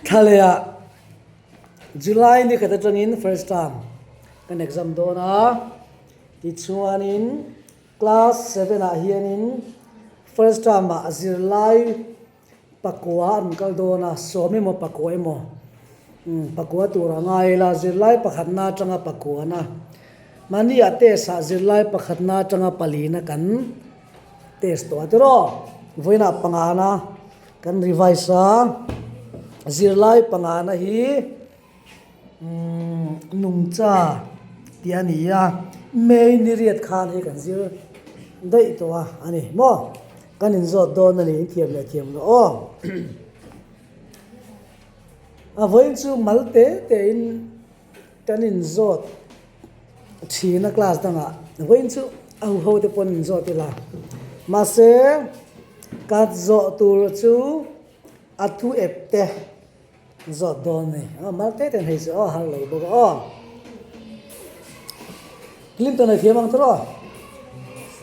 thalea July ni khata tangin first term kan exam do na ti chuanin class 7 a hianin first term ma zirlai pakwa an kal do na somi mo pakoi mo pakwa tura ngai la zirlai pakhatna tanga pakwa na mani ate sa zirlai pakhatna tanga palina kan test to atro voina pangana kan revise a zirlai pangana hi nungcha tiania mei ni riat khan he kan zir dei to ani mo kan in zo do na ni thiam lo o a voin chu malte te in kan in zo thina class danga voin chu au ho te pon in zo ti la ma se kat zo tur chu athu epte zo do ni malte ten he zo hal lo bo o Clinton ai thiam ang tro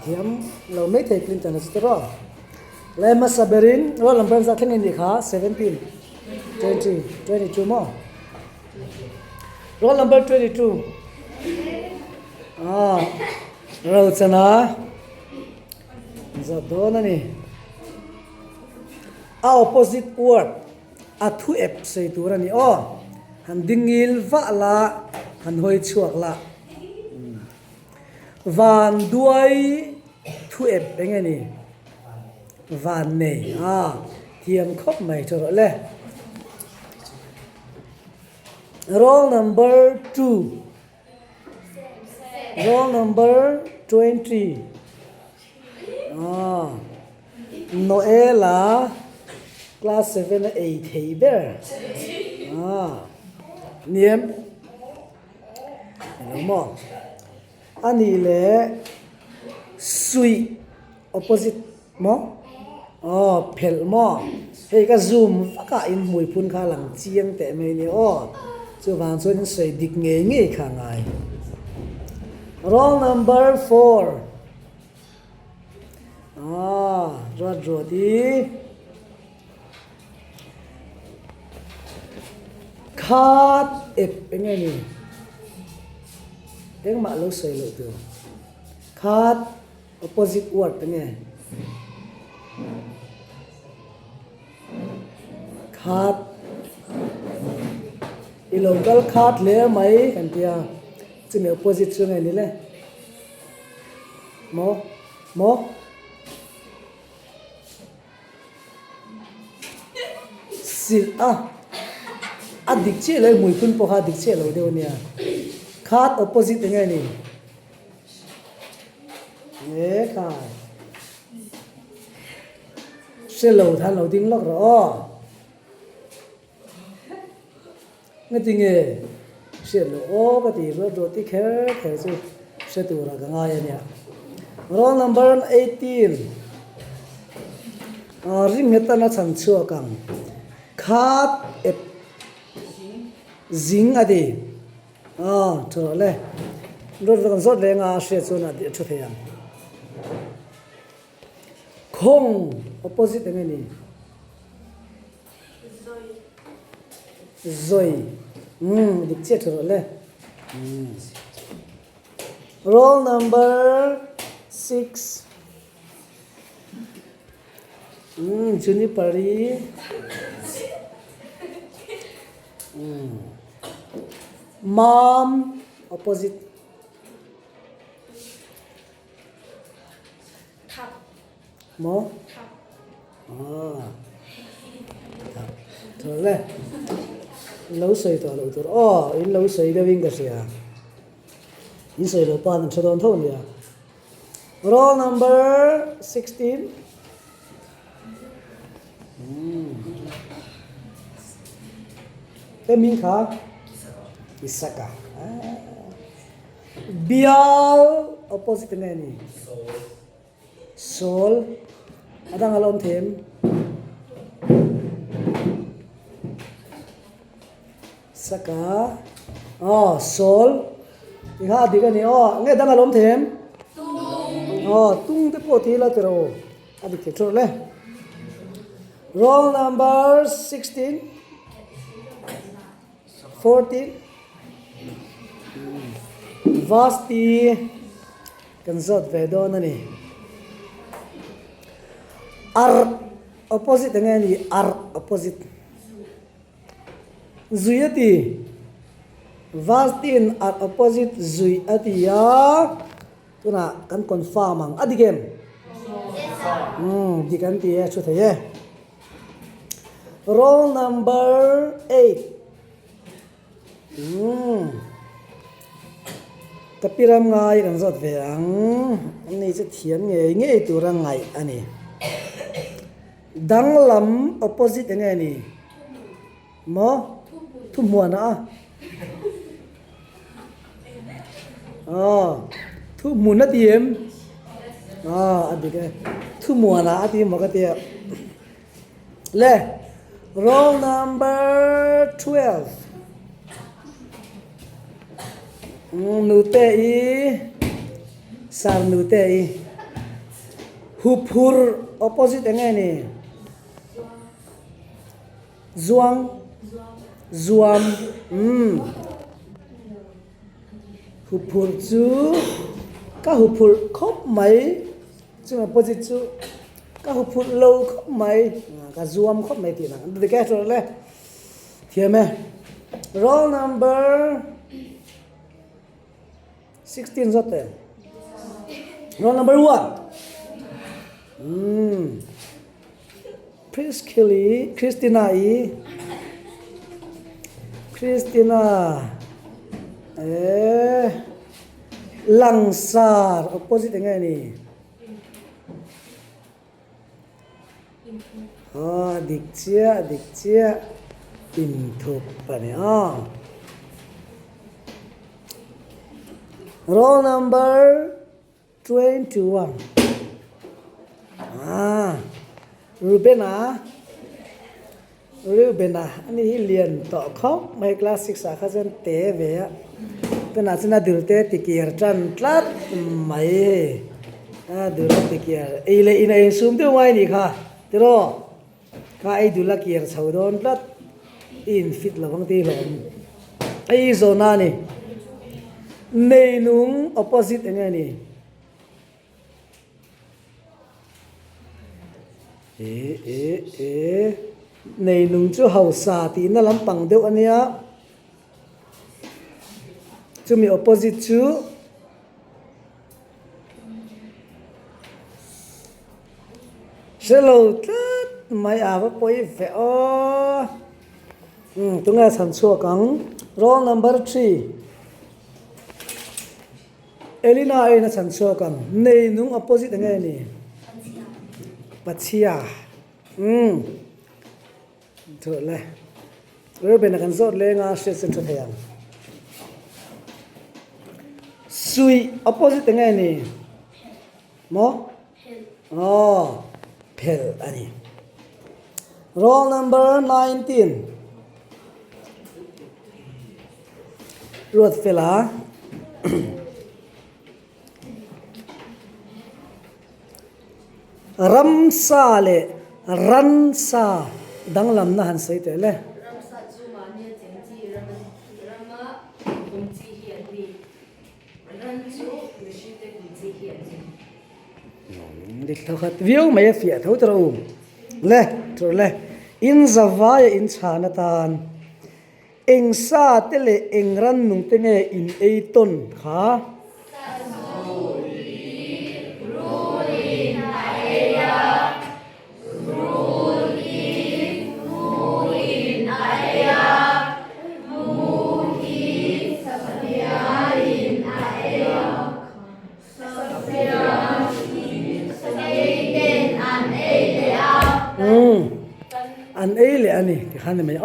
thiam lo mai thei Clinton as tro lema saberin ro lambar za theng ni kha 17 20 22 mo roll number 22 ro chana za do na ni a opposite word athu ep sei tur ani o han dingil va la han hoi chuak la van duai thu ep engani van nei thiam khop mai cho le roll number 2 roll number 20 Noela class 7 8 hey ber niem mo ani le sui opposite mo phel mo he ka zoom ka in mui phun kha lang chiang te mai ni chu wang chuan sei dik nge kha ngai roll number 4 ro di khat ep engani eng ma lo sei lo tu khat opposite word nge khat ilongal khat le mai kan tia chune opposite chu ngai ni le mo sil adik che le mui kun po ha dik che lo de nia khat opposite ngai ni kha se lo than lo ding lok ro ngay tiếng nghe sẽ lo cái gì rồi thì khéo chứ sẽ từ là cái ngay nhỉ roll number 18 ring hết ta nó chẳng chua cẳng khát ép dính à đi thôi lên rồi còn rót lên sẽ cho nó để cho thầy ăn không opposite này nè rồi được chết rồi lên roll number 6 Junipari mom opposite mo thôi lên lâu xây to lâu tur in lâu xây da wing ka sia in xây lo pan cho don thon ya roll number 16 min kha isaka bial opposite ngai ni sol adang alom them saka sol ha di ka ni ngai dang alom them tung te po thi la tero adik ke chor le roll number 16 14 vasti kan zot ve don ani ar opposite nge ni ar opposite zuyati vastin ar opposite zui atia tuna kan confirm ang adigem di kan ti chu the roll number 8 kapiram ngai kan zot ve ang ni che thiam nge turang ngai ani danglam opposite nge ni mo thu muana thu muna tiem adike thu muana ati mo ka te le roll number 12 nute i sar nute i hupur opposite nge ni zuang zuam hupur chu ka hupur khop mai chu opposite chu ka hupur lo khop mai ka zuam khop mai ti na de ka so le thiame roll number 16 zote roll number 1 Christina langsar opposite nge ni dikcia inthup pani roll number 21 Rubena ani hi lian to khok mai class 6 a khajan te ve kana china dilte tikir tran tlat mai dul tikir ile ina sum te wai ni kha tero ka ai dula kir chaudon tlat in fit lawang ti lom ai zona ni nei nung opposite nge ni nei nung chu hausa ti na lampang deuh ania chu mi opposite chu selo tlat mai ava poi ve tunga san chu kang roll number 3 Elina ai na san chu kang nei nung opposite nge ni pachia thôi le rồi bên này kan zot le nga se sen cho thayang sui opposite nge ni mo pel ani roll number 19 ruột fela ramsa le ransa dang lam na han sei te le ramsa chu ma ne chengji rama kumchi hian ni ran chu mishi te kumchi hian ni dik thakhat view mai fia tho tro le tro le in zawai in chana tan eng sa te le eng ran nung te nge in ei ton kha an ei le ani ti khan mai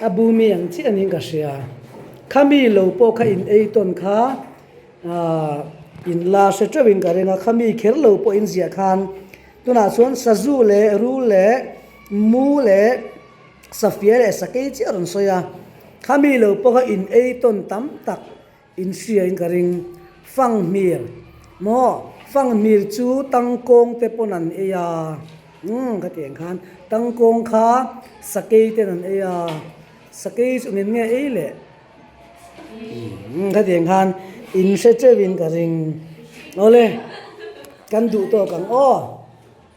abu mi ang chi ani ka sia khami lo po kha in ei ton kha in la se trawin ka renga khami kher lo po in zia khan tuna chuan saju le ru le mu le safia le sakai chi aron soya khami lo po kha in ei ton tam tak in sia in ka ring fang mir mo fang mir chu tangkong te ponan eya ka tiang khan tangkong kha sakei te nan eya sakei chunin nge ei le kha tiang khan in se chewin ka ring ole kan du to kang o